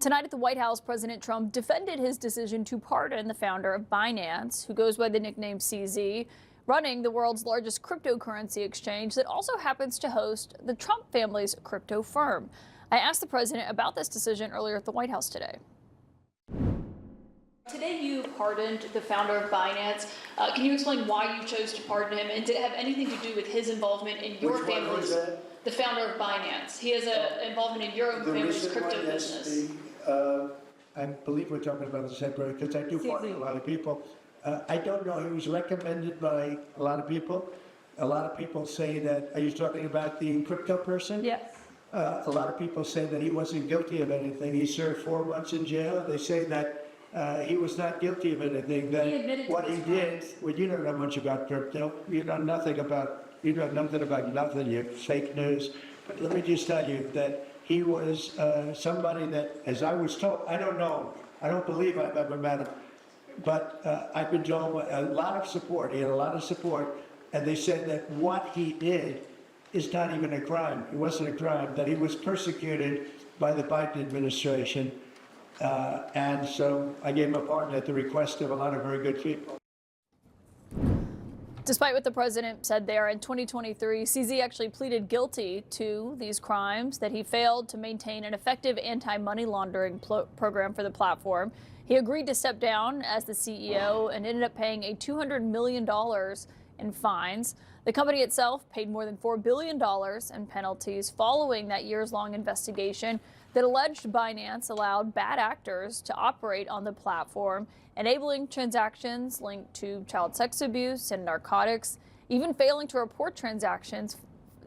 Tonight at the White House, President Trump defended his decision to pardon the founder of Binance, who goes by the nickname CZ, running the world's largest cryptocurrency exchange that also happens to host the Trump family's crypto firm. I asked the president about this decision earlier at the White House today. Today you pardoned the founder of Binance. Can you explain why you chose to pardon him, and did it have anything to do with his involvement in your family's, the founder of Binance? He has an involvement in your own family's crypto business. I believe we're talking about the same person, because I do pardon a lot of people. I don't know, he was recommended by a lot of people. A lot of people say that, are you talking about the crypto person? Yes. A lot of people say that he wasn't guilty of anything. He served 4 months in jail. They say that he was not guilty of anything. That what he did, well, you don't know much about crypto. You know nothing about nothing. You're fake news. But let me just tell you that he was somebody that, as I was told, I don't know. I don't believe I've ever met him. But I've been told a lot of support. He had a lot of support. And they said that what he did is not even a crime. It wasn't a crime. That he was persecuted by the Biden administration. And so I gave him a pardon at the request of a lot of very good people. Despite what the president said there, in 2023, CZ actually pleaded guilty to these crimes, that he failed to maintain an effective anti-money laundering program for the platform. He agreed to step down as the CEO and ended up paying a $200 million in fines. The company itself paid more than $4 billion in penalties following that years-long investigation that alleged Binance allowed bad actors to operate on the platform, enabling transactions linked to child sex abuse and narcotics, even failing to report transactions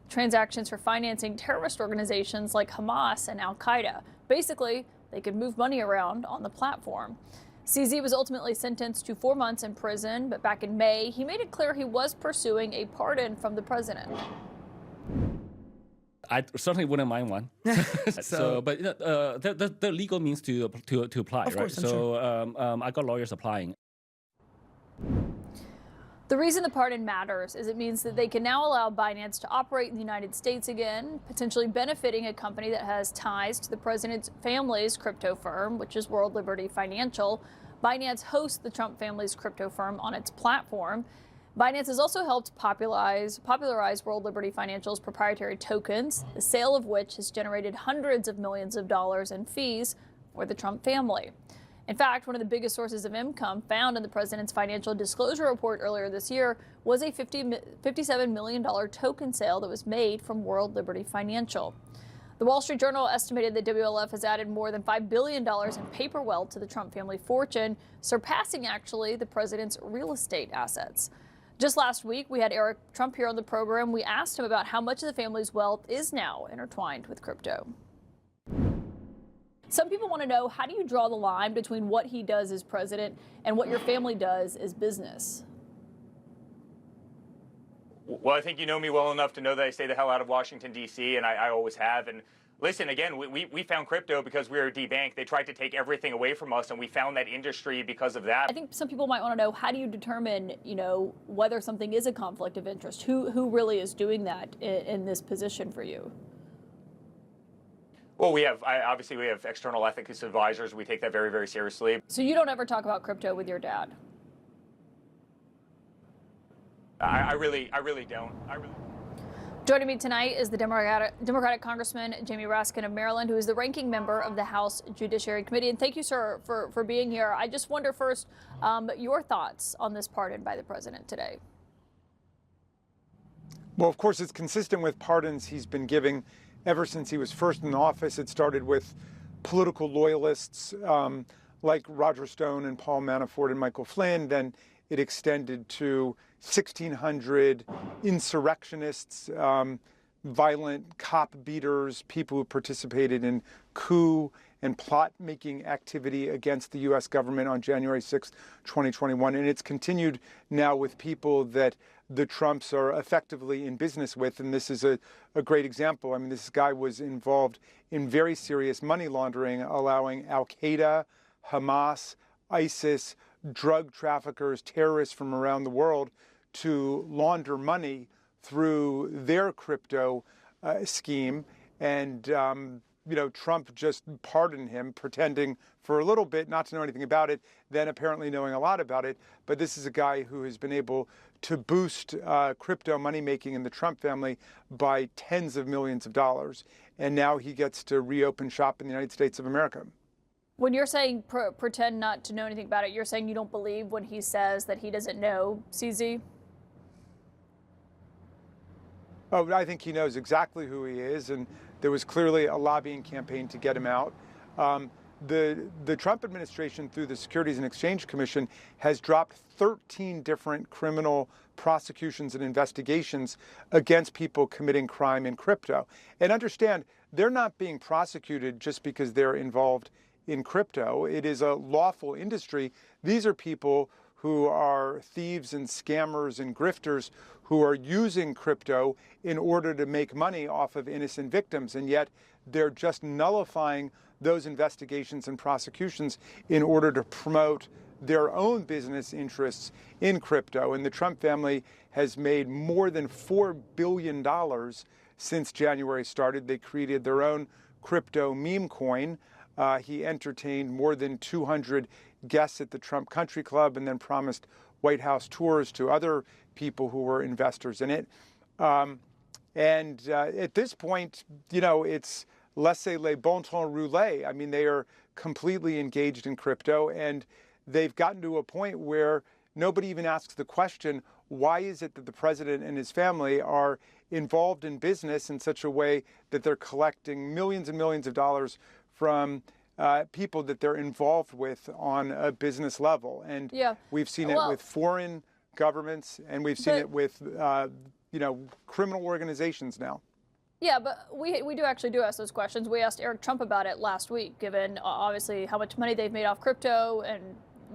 for financing terrorist organizations like Hamas and Al-Qaeda. Basically, they could move money around on the platform. CZ was ultimately sentenced to 4 months in prison, but back in May, he made it clear he was pursuing a pardon from the president. I certainly wouldn't mind one. But the legal means to apply, of course, right? So I got lawyers applying. The reason the pardon matters is it means that they can now allow Binance to operate in the United States again, potentially benefiting a company that has ties to the president's family's crypto firm, which is World Liberty Financial. Binance hosts the Trump family's crypto firm on its platform. Binance has also helped popularize World Liberty Financial's proprietary tokens, the sale of which has generated hundreds of millions of dollars in fees for the Trump family. In fact, one of the biggest sources of income found in the president's financial disclosure report earlier this year was a $57 million token sale that was made from World Liberty Financial. The Wall Street Journal estimated that WLF has added more than $5 billion in paper wealth to the Trump family fortune, surpassing actually the president's real estate assets. Just last week, we had Eric Trump here on the program. We asked him about how much of the family's wealth is now intertwined with crypto. Some people want to know, how do you draw the line between what he does as president and what your family does as business? Well, I think you know me well enough to know that I stay the hell out of Washington, D.C., and I always have. And listen, again, we found crypto because we were debanked. They tried to take everything away from us, and we found that industry because of that. I think some people might want to know, how do you determine, whether something is a conflict of interest? Who really is doing that in this position for you? Well, obviously we have external ethics advisors. We take that very, very seriously. So you don't ever talk about crypto with your dad? I really don't. Joining me tonight is the Democratic Congressman Jamie Raskin of Maryland, who is the ranking member of the House Judiciary Committee. And thank you, sir, for being here. I just wonder first, your thoughts on this pardon by the president today. Well, of course, it's consistent with pardons he's been giving ever since he was first in office. It started with political loyalists like Roger Stone and Paul Manafort and Michael Flynn. Then it extended to 1,600 insurrectionists, violent cop beaters, people who participated in coup and plot-making activity against the U.S. government on January 6, 2021. And it's continued now with people that the Trumps are effectively in business with. And this is a great example. I mean, this guy was involved in very serious money laundering, allowing Al-Qaeda, Hamas, ISIS, drug traffickers, terrorists from around the world to launder money through their crypto scheme. And Trump just pardoned him, pretending for a little bit not to know anything about it, then apparently knowing a lot about it. But this is a guy who has been able to boost crypto money making in the Trump family by tens of millions of dollars. And now he gets to reopen shop in the United States of America. When you're saying pretend not to know anything about it, you're saying you don't believe when he says that he doesn't know CZ? Oh, I think he knows exactly who he is, and there was clearly a lobbying campaign to get him out. The Trump administration, through the Securities and Exchange Commission, has dropped 13 different criminal prosecutions and investigations against people committing crime in crypto. And understand, they're not being prosecuted just because they're involved in crypto. It is a lawful industry. These are people who are thieves and scammers and grifters who are using crypto in order to make money off of innocent victims. And yet they're just nullifying those investigations and prosecutions in order to promote their own business interests in crypto. And the Trump family has made more than $4 billion since January started. They created their own crypto meme coin. He entertained more than 200 guests at the Trump Country Club and then promised White House tours to other people who were investors in it. At this point, it's laissez-les bon temps rouler. I mean, they are completely engaged in crypto, and they've gotten to a point where nobody even asks the question, why is it that the president and his family are involved in business in such a way that they're collecting millions and millions of dollars from people that they're involved with on a business level? And we've seen it with foreign governments, and we've seen it with criminal organizations now. Yeah, but we do actually ask those questions. We asked Eric Trump about it last week, given obviously how much money they've made off crypto and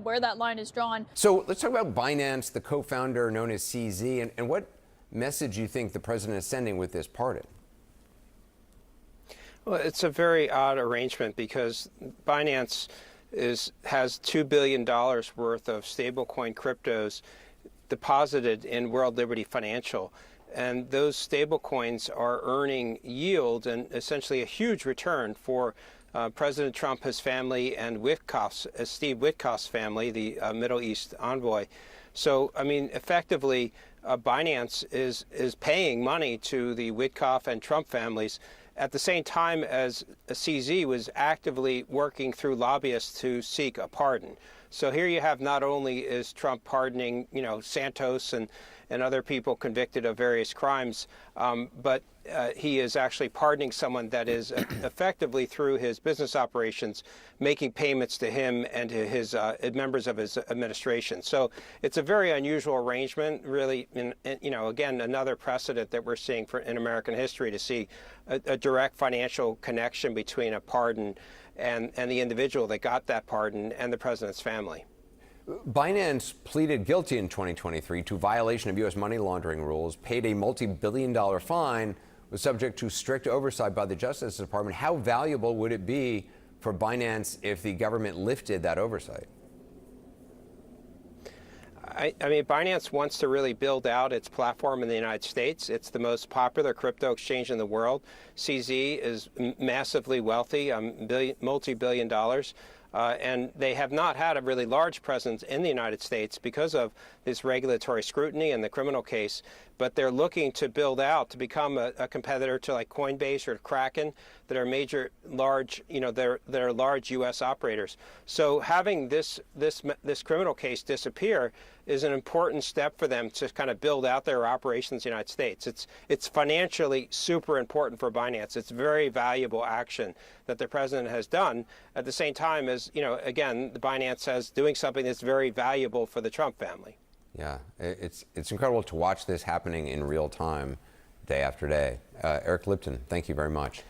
where that line is drawn. So let's talk about Binance, the co-founder known as CZ, and what message you think the president is sending with this pardon. Well, it's a very odd arrangement because Binance has $2 billion worth of stablecoin cryptos deposited in World Liberty Financial. And those stablecoins are earning yield and essentially a huge return for President Trump, his family, and Steve Witkoff's family, the Middle East envoy. So, I mean, effectively, Binance is paying money to the Witkoff and Trump families at the same time as CZ was actively working through lobbyists to seek a pardon. So here you have not only is Trump pardoning, Santos and other people convicted of various crimes, but he is actually pardoning someone that is effectively through his business operations making payments to him and to his members of his administration. So it's a very unusual arrangement, really, again, another precedent that we're seeing in American history to see a direct financial connection between a pardon and the individual that got that pardon and the president's family. Binance pleaded guilty in 2023 to violation of U.S. money laundering rules, paid a multi-billion-dollar fine, was subject to strict oversight by the Justice Department. How valuable would it be for Binance if the government lifted that oversight? I mean, Binance wants to really build out its platform in the United States. It's the most popular crypto exchange in the world. CZ is massively wealthy, multi-billion dollars. And they have not had a really large presence in the United States because of this regulatory scrutiny and the criminal case. But they're looking to build out to become a competitor to like Coinbase or Kraken that are major, large, they're large U.S. operators. So having this criminal case disappear is an important step for them to kind of build out their operations in the United States. It's financially super important for Binance. It's very valuable action that the president has done at the same time as, again, the Binance has doing something that's very valuable for the Trump family. Yeah, it's incredible to watch this happening in real time, day after day. Eric Lipton, thank you very much.